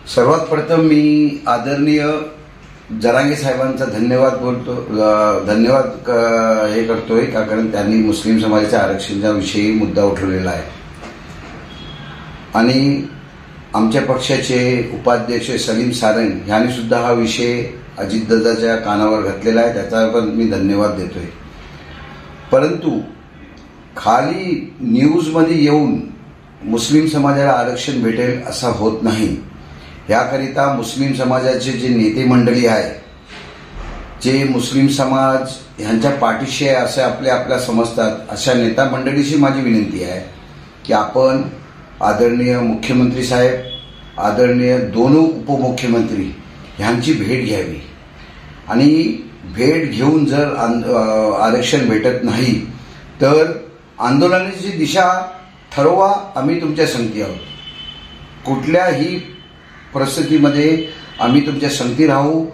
सर्वात प्रथम मी आदरणीय जरांगे साहेबांचा धन्यवाद हे करतोय का कारण त्यांनी मुस्लिम समाजाच्या आरक्षणाच्या विषयी मुद्दा उठवलेला आहे आणि आमच्या पक्षाचे उपाध्यक्ष सलीम सारंग यांनी सुद्धा हा विषय अजितदादाच्या कानावर घातलेला आहे, त्याचा पण मी धन्यवाद देतोय. परंतु खाली न्यूजमध्ये येऊन मुस्लिम समाजाला आरक्षण भेटेल असा होत नाही. याकरिता मुस्लिम समाजाचे जे नेते मंडळी आहे, जे मुस्लिम समाज ह्यांच्या पाठीशी आहे असे आपल्या समजतात, अशा नेता मंडळीशी माझी विनंती आहे की आपण आदरणीय मुख्यमंत्री साहेब, आदरणीय दोनों उपमुख्यमंत्री ह्यांची भेट घ्यावी आणि भेट घेऊन जर आरक्षण भेटत नाही तर आंदोलनाची दिशा ठरवा. आम्ही तुमच्या संगती आहोत. कुठल्याही परिस्थितीमध्ये आम्ही तुमच्या संगती राहू.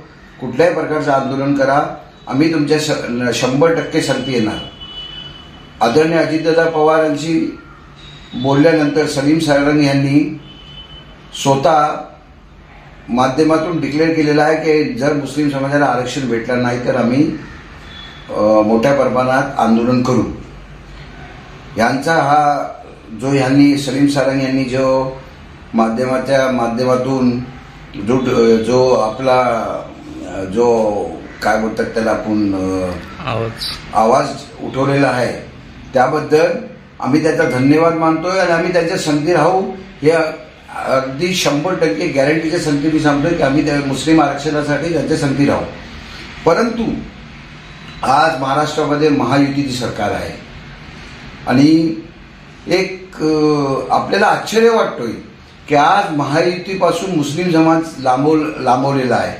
कुठल्याही प्रकारचं आंदोलन करा, आम्ही तुमच्या 100% संगती येणार. आदरणीय अजितदादा पवार यांची बोलल्यानंतर सलीम सारंग यांनी स्वतः माध्यमातून डिक्लेअर केलेलं आहे की जर मुस्लिम समाजाला आरक्षण भेटलं नाही तर आम्ही मोठ्या प्रमाणात आंदोलन करू. यांचा हा जो सलीम सारंग यांनी जो माध्यमातून जो आपला जो काय बोलतात त्याला आपण आवाज उठवलेला आहे, त्याबद्दल आम्ही त्याचा धन्यवाद मानतोय आणि आम्ही त्याच्या संगती राहू. हे अगदी 100% गॅरंटीच्या संगती मी सांगतोय की आम्ही त्या मुस्लिम आरक्षणासाठी त्यांच्या संगती राहू. परंतु आज महाराष्ट्रामध्ये महायुतीची सरकार आहे आणि एक आपल्याला आश्चर्य वाटतोय की आज महायुतीपासून मुस्लिम समाज लांबवलेला आहे,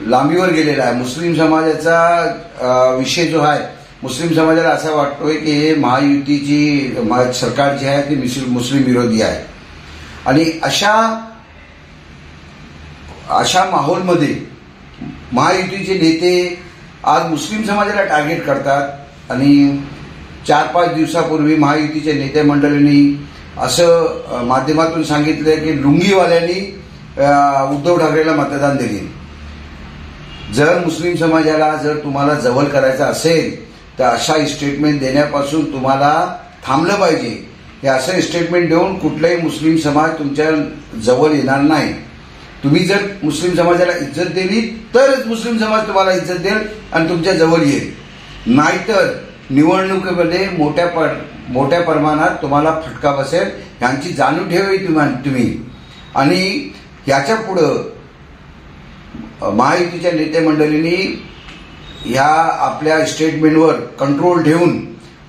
लांबीवर गेलेला आहे. मुस्लिम समाजाचा विषय जो आहे, मुस्लिम समाजाला असा वाटतोय की हे महायुतीची सरकार जी आहे ती मुस्लिम विरोधी आहे आणि अशा माहोलमध्ये महायुतीचे नेते आज मुस्लिम समाजाला टार्गेट करतात आणि 4-5 दिवसापूर्वी महायुतीच्या नेते मंडळींनी असं माध्यमातून सांगितलं की लुंगीवाल्यांनी उद्धव ठाकरेला मतदान दिले. जर मुस्लिम समाजाला जर तुम्हाला जवळ करायचं असेल तर अशा स्टेटमेंट देण्यापासून तुम्हाला थांबलं पाहिजे. हे असं स्टेटमेंट देऊन कुठलाही मुस्लिम समाज तुमच्या जवळ येणार नाही. तुम्ही जर मुस्लिम समाजाला इज्जत दिली तरच मुस्लिम समाज तुम्हाला इज्जत देईल आणि तुमच्या जवळ येईल. नाहीतर निवडणुकीमध्ये मोठ्या प्रमाणात तुम्हाला फटका बसेल. यांची जाणीव ठेवावी तुम्ही. आणि याच्या पुढं महायुतीच्या नेते मंडळींनी ह्या आपल्या स्टेटमेंटवर कंट्रोल ठेवून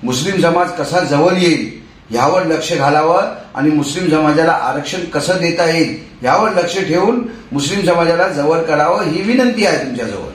मुस्लिम समाज कसा जवळ येईल यावर लक्ष घालावं आणि मुस्लिम समाजाला आरक्षण कसं देता येईल यावर लक्ष ठेवून मुस्लिम समाजाला जवळ करावं ही विनंती आहे तुमच्याजवळ.